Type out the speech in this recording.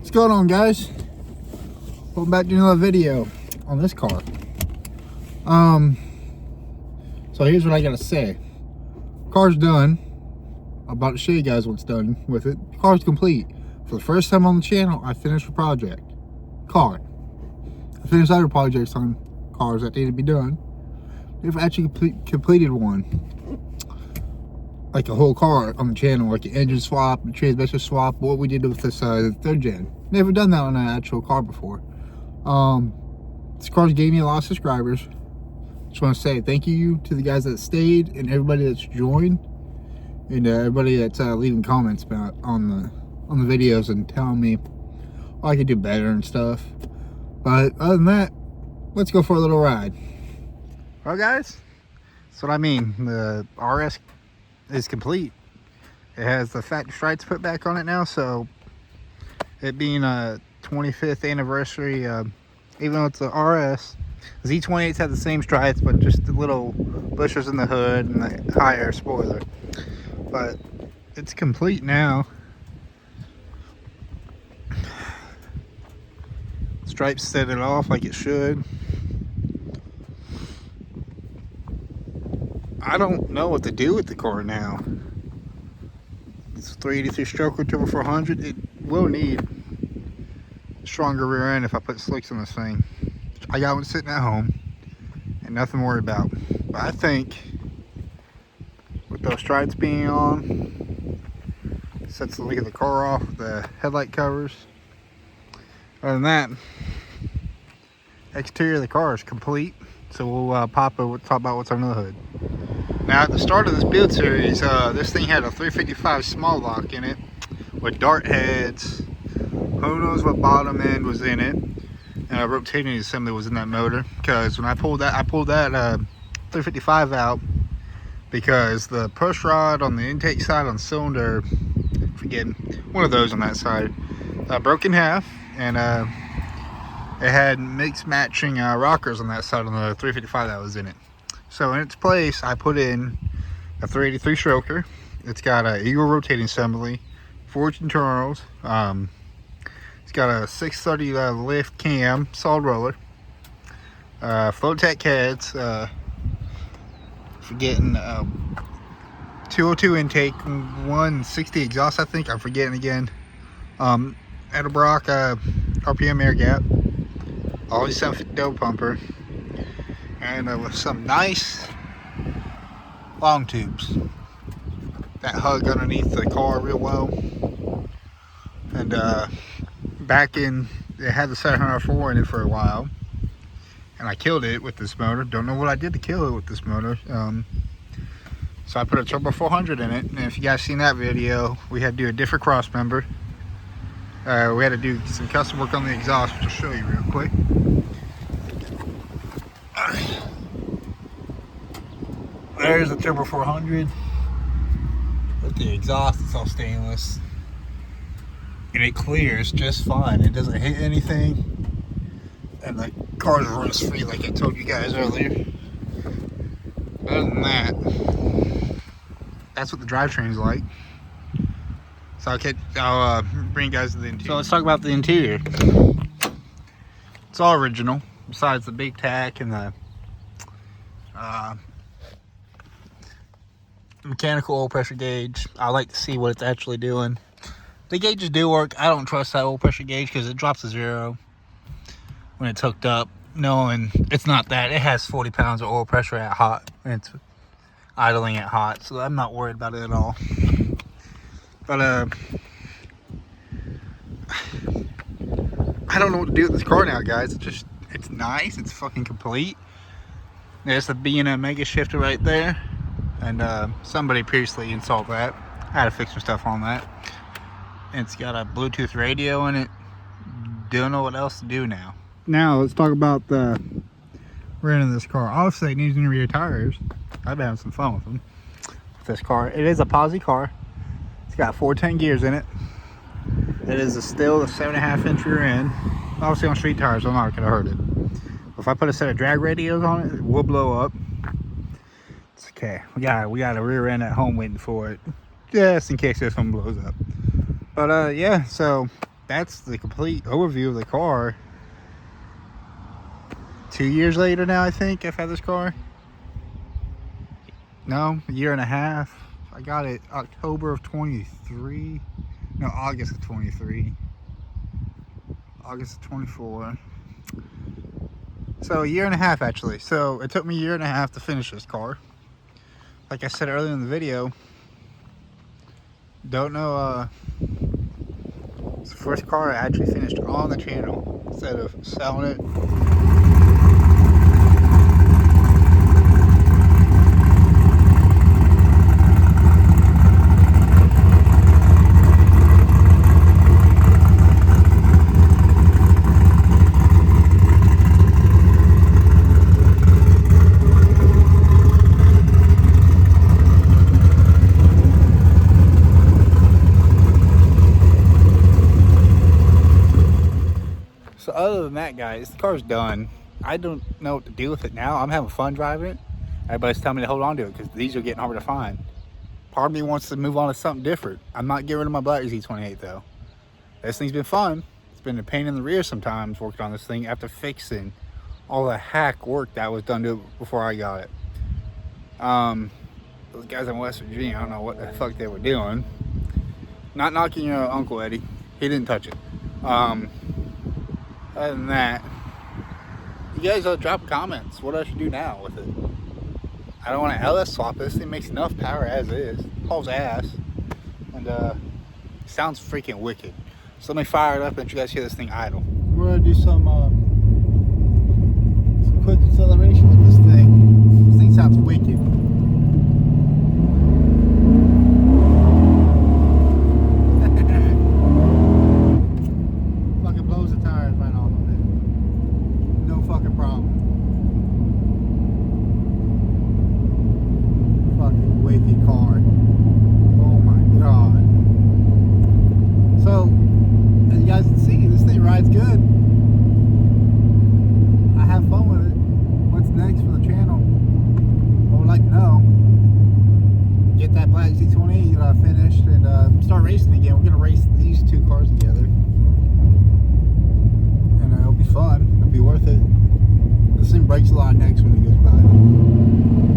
What's going on, guys? Welcome back to another video on this car. So here's what I gotta say. Car's done. I'm about to show you guys what's done with it. Car's complete. For the first time on the channel, I finished a project. Car. I finished other projects on cars that need to be done. Never actually completed one. Like a whole car on the channel, like an engine swap, a transmission swap, what we did with this third gen. Never done that on an actual car before. This car's gave me a lot of subscribers. Just want to say thank you to the guys that stayed and everybody that's joined, and everybody that's leaving comments about on the videos and telling me I could do better and stuff. But other than that, let's go for a little ride. Well, guys, that's what I mean. The RS is complete. It has the factory stripes put back on it now, so it being a 25th anniversary, even though it's a RS, Z28s have the same stripes, but just the little bushes in the hood and the higher spoiler. But it's complete now. Stripes set it off like it should. I don't know what to do with the car now. It's 383 stroker turbo 400. It will need stronger rear end if I put slicks on this thing. I got one sitting at home and nothing to worry about. But I think with those stripes being on, it sets the leak of the car off, the headlight covers. Other than that, exterior of the car is complete. So we'll talk about what's under the hood. Now at the start of this build series, this thing had a 355 small block in it with dart heads. Who knows what bottom end was in it, and a rotating assembly was in that motor. Because when I pulled that 355 out, because the push rod on the intake side on cylinder, forgetting one of those on that side, broke in half, and it had mixed matching rockers on that side on the 355 that was in it. So in its place, I put in a 383 stroker. It's got an Eagle rotating assembly, forged internals. It's got a 630 lift cam, solid roller, float tech heads, forgetting 202 intake, 160 exhaust, I think. I'm forgetting again. Edelbrock RPM air gap, always 750 dough pumper, and with some nice long tubes that hug underneath the car real well. And back in, it had the 704 in it for a while, and I killed it with this motor. Don't know what I did to kill it with this motor. So I put a turbo 400 in it, and if you guys seen that video, we had to do a different cross member. We had to do some custom work on the exhaust, which I'll show you real quick. There's the turbo 400 with the exhaust. It's all stainless, and it clears just fine. It doesn't hit anything, and the car's rust free like I told you guys earlier. Other than that, that's what the drivetrain's like. So I'll bring you guys to the interior. So let's talk about the interior. It's all original, besides the big tack and the mechanical oil pressure gauge. I like to see what it's actually doing. The gauges do work. I don't trust that oil pressure gauge because it drops to 0 when it's hooked up, knowing it's not that. It has 40 pounds of oil pressure at hot, and it's idling at hot, so I'm not worried about it at all. But I don't know what to do with this car now, guys. It's nice. It's fucking complete. There's the B&M Mega Shifter right there, and somebody previously installed that. I had to fix some stuff on that. And it's got a Bluetooth radio in it. Don't know what else to do now. Now let's talk about the rear end of this car. Obviously it needs new rear tires. I've been having some fun with them. With this car, it is a posi car. It's got 410 gears in it. It is still a 7.5-inch rear end. Obviously on street tires, I'm not gonna hurt it. If I put a set of drag radios on it, it will blow up. It's okay. We got a rear end at home waiting for it, just in case this one blows up. But yeah, so that's the complete overview of the car. 2 years later now, I think I've had this car. No, a year and a half. I got it October of 23. No, August of 23. August of 24. So a year and a half actually. So it took me a year and a half to finish this car. Like I said earlier in the video, don't know, it's the first car I actually finished on the channel instead of selling it. So other than that, guys, the car's done. I don't know what to do with it now. I'm having fun driving it. Everybody's telling me to hold on to it because these are getting harder to find. Part of me wants to move on to something different. I'm not getting rid of my black Z28 though. This thing's been fun. It's been a pain in the rear sometimes working on this thing after fixing all the hack work that was done to it before I got it. Those guys in West Virginia, I don't know what the fuck they were doing. Not knocking your Uncle Eddie. He didn't touch it. Other than that, you guys drop comments what I should do now with it. I don't want to LS swap this thing. Makes enough power as is. Hauls ass. And sounds freaking wicked. So let me fire it up and let you guys hear this thing idle. We're gonna do some quick acceleration with this thing. This thing sounds wicked. Ride's good. I have fun with it. What's next for the channel? I would like to know. Get that black Z28 finished and start racing again. We're gonna race these two cars together, and it'll be fun. It'll be worth it. This thing breaks a lot of necks when it goes by.